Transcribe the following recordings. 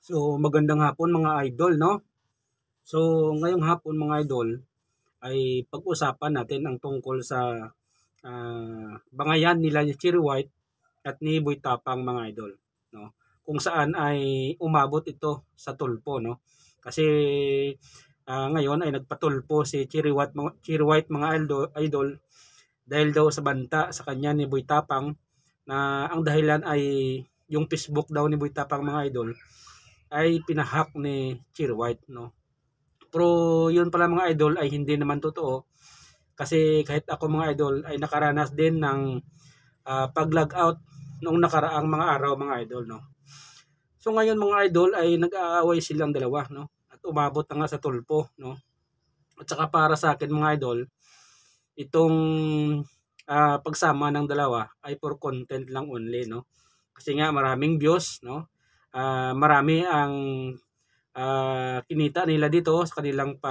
So, magandang hapon mga idol, no? So, ngayong hapon mga idol ay pag-usapan natin ang tungkol sa bangayan nila ni Cherry White at ni Boy Tapang mga idol, no? Kung saan ay umabot ito sa tulpo, no? Kasi ngayon ay nagpatulpo si Cherry White mga idol dahil daw sa banta sa kanya ni Boy Tapang na ang dahilan ay yung Facebook daw ni Boy Tapang mga idol ay pinahack ni Cherry White, no. Pero yun pala mga idol ay hindi naman totoo kasi kahit ako mga idol ay nakaranas din ng pag-log out noong nakaraang mga araw mga idol, no. So ngayon mga idol ay nag-aaway silang dalawa, no, at umabot na nga sa tulpo, no. At saka para sa akin mga idol, itong pagsama ng dalawa ay for content lang only, no. Kasi nga maraming views, no. Marami ang kinita nila dito sa kanilang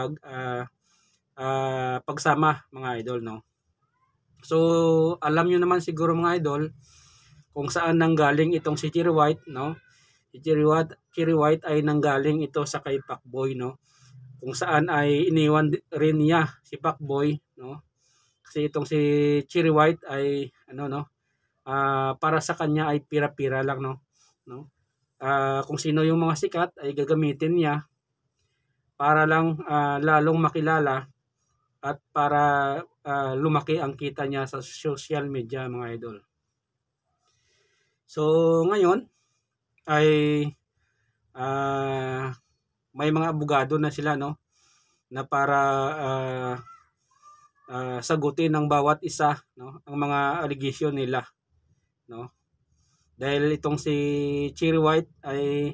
pagsama mga idol, no. So alam nyo naman siguro mga idol kung saan nanggaling itong si Cherry White, no. Si Cherry White ay nanggaling ito sa kay Pacboy, no, kung saan ay iniwan rin niya si Pacboy, no. Kasi itong si Cherry White ay ano, no, para sa kanya ay pira-pira lang, no. Kung sino yung mga sikat ay gagamitin niya para lang lalong makilala at para lumaki ang kita niya sa social media mga idol. So ngayon ay may mga abogado na sila, no, na para sagutin ng bawat isa, no, ang mga allegation nila, no. Dahil itong si Cherry White ay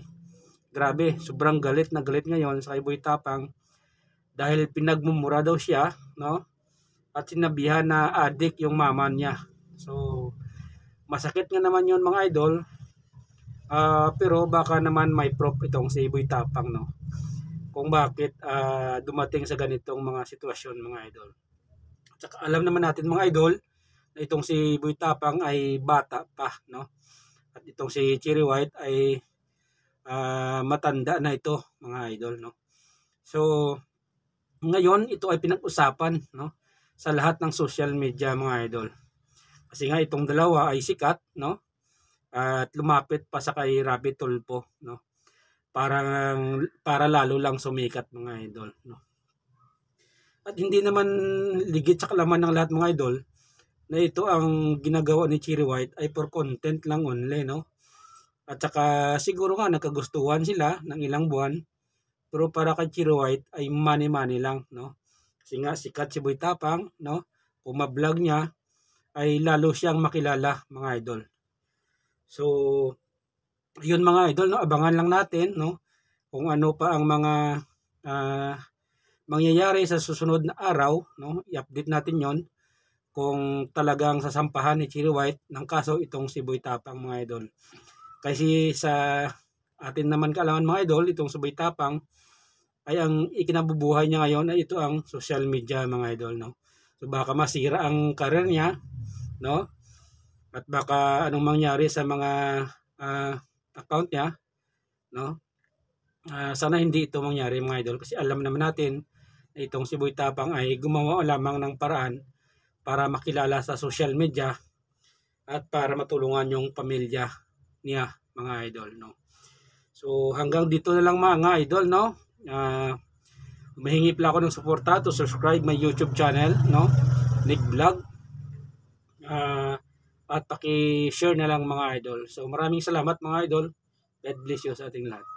grabe, sobrang galit na galit ngayon sa kay Boy Tapang dahil pinagmumura daw siya, no, at sinabihan na adik yung mama niya. So masakit nga naman yun mga idol, pero baka naman may proof itong si Boy Tapang, no, kung bakit dumating sa ganitong mga sitwasyon mga idol. At saka alam naman natin mga idol na itong si Boy Tapang ay bata pa, no, at itong si Cherry White ay matanda na ito mga idol, no. So ngayon ito ay pinag-usapan, no, sa lahat ng social media mga idol. Kasi nga itong dalawa ay sikat, no, at lumapit pa sa kay Rabbit Tulpo, no, para lalo lang sumikat mga idol, no. At hindi naman ligit sa kalaman ng lahat mga idol na ito ang ginagawa ni Cherry White ay for content lang only, no. At saka siguro nga nagkagustuhan sila ng ilang buwan, pero para kay Cherry White ay money lang, no. Kasi nga sikat si Boy Tapang, no. Kung ma-vlog niya ay lalo siyang makilala mga idol. So yun mga idol, no, abangan lang natin, no, kung ano pa ang mga mangyayari sa susunod na araw, no. I-update natin yon kung talagang sasampahan ni Cherry White ng kaso itong si Boy Tapang mga idol. Kasi sa atin naman kaalaman mga idol, itong si Boy Tapang ay ang ikinabubuhay niya ngayon ay ito ang social media mga idol, no. So baka masira ang career niya, no, at baka anong mangyari sa mga account niya, no. Sana hindi ito mangyari mga idol kasi alam naman natin na itong si Boy Tapang ay gumawa lamang ng paraan para makilala sa social media at para matulungan yung pamilya niya mga idol, no. So hanggang dito na lang mga idol, no. Humihingi pala ako ng suporta to subscribe my YouTube channel, no, Nick Vlog, at paki-share na lang mga idol. So maraming salamat mga idol. God bless you sa ating lahat.